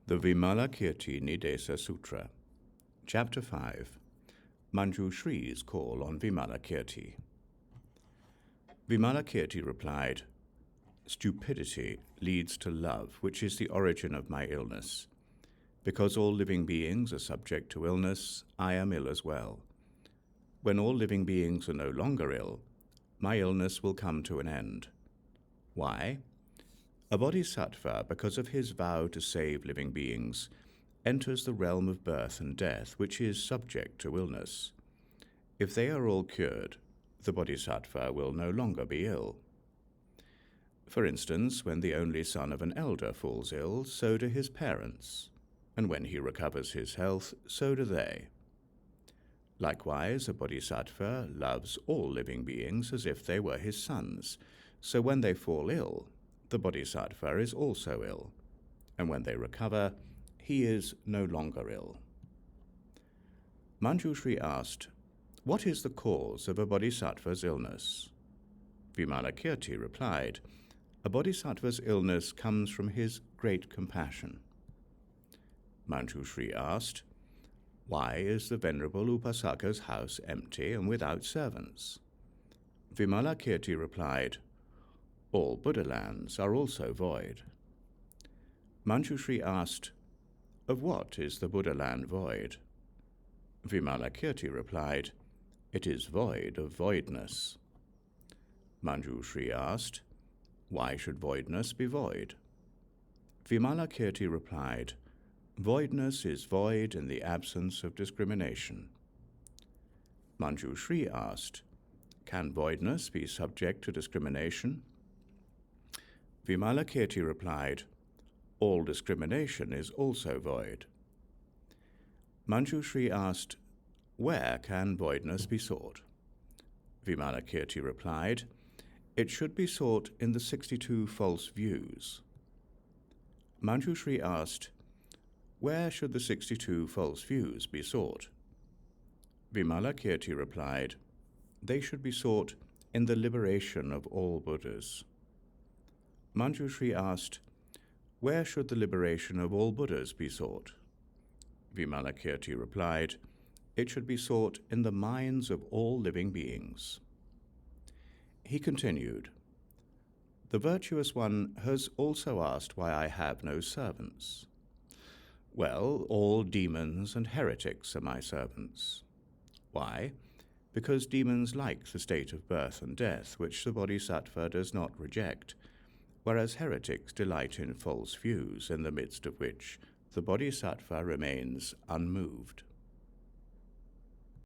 The Vimalakirti Nirdesa Sutra, Chapter 5, Manjushri's Call on Vimalakirti. Vimalakirti replied, "Stupidity leads to love, which is the origin of my illness. Because all living beings are subject to illness, I am ill as well. When all living beings are no longer ill, my illness will come to an end. Why? A bodhisattva, because of his vow to save living beings, enters the realm of birth and death, which is subject to illness. If they are all cured, the bodhisattva will no longer be ill. For instance, when the only son of an elder falls ill, so do his parents, and when he recovers his health, so do they. Likewise, a bodhisattva loves all living beings as if they were his sons, so when they fall ill, the bodhisattva is also ill, and when they recover, he is no longer ill." Manjushri asked, "What is the cause of a bodhisattva's illness?" Vimalakirti replied, "A bodhisattva's illness comes from his great compassion." Manjushri asked, "Why is the Venerable Upasaka's house empty and without servants?" Vimalakirti replied, "All Buddha lands are also void." Manjushri asked, "Of what is the Buddha land void?" Vimalakirti replied, "It is void of voidness." Manjushri asked, "Why should voidness be void?" Vimalakirti replied, "Voidness is void in the absence of discrimination." Manjushri asked, "Can voidness be subject to discrimination?" Vimalakirti replied, "All discrimination is also void." Manjushri asked, "Where can voidness be sought?" Vimalakirti replied, "It should be sought in the 62 false views." Manjushri asked, "Where should the 62 false views be sought?" Vimalakirti replied, "They should be sought in the liberation of all Buddhas." Manjushri asked, "Where should the liberation of all Buddhas be sought?" Vimalakirti replied, "It should be sought in the minds of all living beings." He continued, "The virtuous one has also asked why I have no servants. Well, all demons and heretics are my servants. Why? Because demons like the state of birth and death, which the bodhisattva does not reject, whereas heretics delight in false views, in the midst of which the bodhisattva remains unmoved."